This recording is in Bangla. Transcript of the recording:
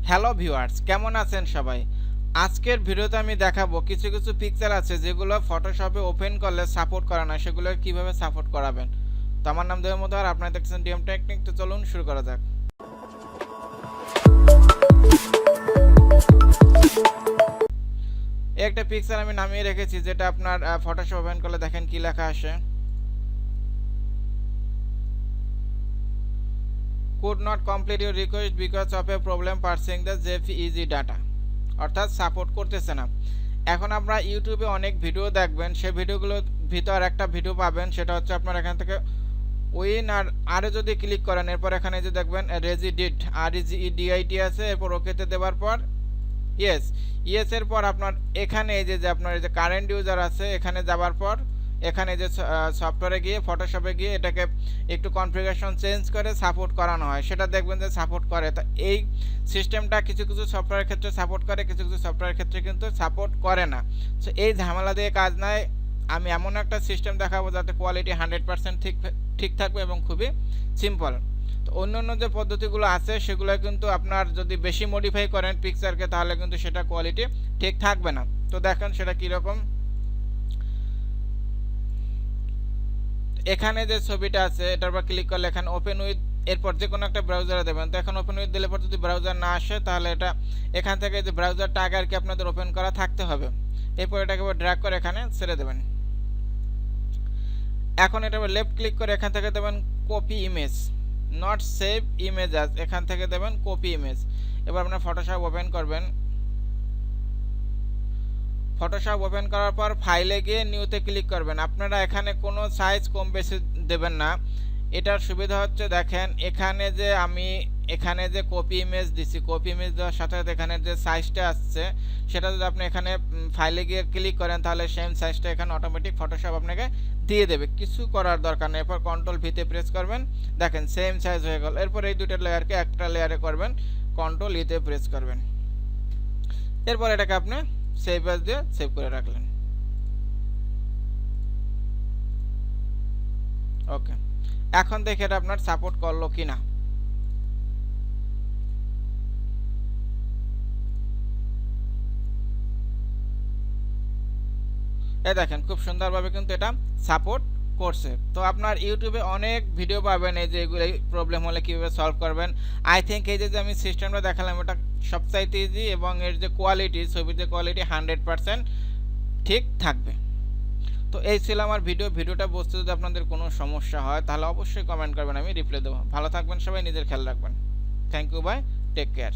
হ্যালো ভিউয়ার্স, কেমন আছেন সবাই? আজকের ভিডিওতে আমি দেখাবো কিছু কিছু পিকচার আছে যেগুলো ফটোশপে ওপেন করলে সাপোর্ট করে না, সেগুলো কিভাবে সাপোর্ট করাবেন। তো আমার নাম দেবের মতো, আর আপনারা দেখছেন ডিএম টেকনিক। তো চলুন শুরু করা যাক। একটা পিকচার আমি নামিয়ে রেখেছি, যেটা আপনার ফটোশপ ওপেন করলে দেখেন কি লেখা আসে। could not complete your request because of a problem parsing the jpeg data, অর্থাৎ সাপোর্ট করতেছে না। এখন আমরা ইউটিউবে অনেক ভিডিও দেখবেন, সেই ভিডিওগুলোর ভিতর একটা ভিডিও পাবেন, সেটা হচ্ছে আপনার এখান থেকে উইন আরে যদি ক্লিক করেন, এরপর এখানে যে দেখবেন রেজিডিট REGEDIT আছে, এরপর ওকেতে দেওয়ার পর ইয়েস এর পর আপনার এখানে এই যে আপনার এই যে কারেন্ট ইউজার আছে, এখানে যাওয়ার পর এখানে যে সফটওয়্যারে গিয়ে ফটোশপে গিয়ে এটাকে একটু কনফিগারেশন চেঞ্জ করে সাপোর্ট করানো হয়, সেটা দেখবেন যে সাপোর্ট করে। তা এই সিস্টেমটা কিছু কিছু সফটওয়্যারের ক্ষেত্রে সাপোর্ট করে, কিছু কিছু সফটওয়্যারের ক্ষেত্রে কিন্তু সাপোর্ট করে না। সো এই ঝামেলা দিয়ে কাজ নাই। আমি এমন একটা সিস্টেম দেখাবো যাতে কোয়ালিটি 100% ঠিক থাকবে এবং খুবই সিম্পল। তো অন্যান্য যে পদ্ধতিগুলো আছে সেগুলো কিন্তু আপনার যদি বেশি মডিফাই করেন পিকচারকে, তাহলে কিন্তু সেটা কোয়ালিটি ঠিক থাকবে না। তো দেখেন সেটা কীরকম। এখানে যে ছবিটা আছে এটার উপর ক্লিক করলে এখানে ওপেন উইথ, এরপর যে কোনো একটা ব্রাউজারে দেবেন। তো এখন ওপেন উইথ দিলে পর যদি ব্রাউজার না আসে, তাহলে এটা এখান থেকে যে ব্রাউজারটা আগে আর কি আপনাদের ওপেন করা থাকতে হবে। এরপর এটাকে ড্র্যাগ করে এখানে ছেড়ে দেবেন। এখন এটা লেফট ক্লিক করে এখান থেকে দেবেন copy image, not save image as, এখান থেকে দেবেন কপি ইমেজ। এবার আপনার ফটোশপ ওপেন করবেন। ফটোশপ ওপেন করার পর ফাইলে গিয়ে নিউতে ক্লিক করবেন। আপনারা এখানে কোনো সাইজ কম বেশি দেবেন না। এটার সুবিধা হচ্ছে দেখেন এখানে যে আমি এখানে যে কপি ইমেজ দিছি, কপি ইমেজ দেওয়ার সাথে সাথে এখানে যে সাইজটা আসছে সেটা যদি আপনি এখানে ফাইলে গিয়ে ক্লিক করেন, তাহলে সেম সাইজটা এখানে অটোমেটিক ফটোশপ আপনাকে দিয়ে দেবে, কিছু করার দরকার নেই। এরপর কন্ট্রোল ভিতে প্রেস করবেন, দেখেন সেম সাইজ হয়ে গেল। এরপর এই দুটো লেয়ারকে একটা লেয়ারে করবেন, কন্ট্রোল ইতে প্রেস করবেন। এরপর এটাকে আপনি সেভ অ্যাজ দিয়ে সেভ করে রাখলেন। ওকে, এখন দেখে এটা আপনার সাপোর্ট করলো কিনা। এই দেখেন খুব সুন্দরভাবে কিন্তু এটা সাপোর্ট করছে। তো আপনার ইউটিউবে অনেক ভিডিও পাবেন এই যে এগুলো প্রবলেম হলে কীভাবে সলভ করবেন। আই থিঙ্ক এই যে আমি সিস্টেমটা দেখালাম এটা সবচাইতে ইজি, এবং এর যে কোয়ালিটি, ছবির যে কোয়ালিটি 100% ঠিক থাকবে। তো এই ছিল আমার ভিডিওটা বুঝতে যদি আপনাদের কোনো সমস্যা হয় তাহলে অবশ্যই কমেন্ট করবেন, আমি রিপ্লাই দেবো। ভালো থাকবেন সবাই, নিজের খেয়াল রাখবেন। Thank you, bye, take care.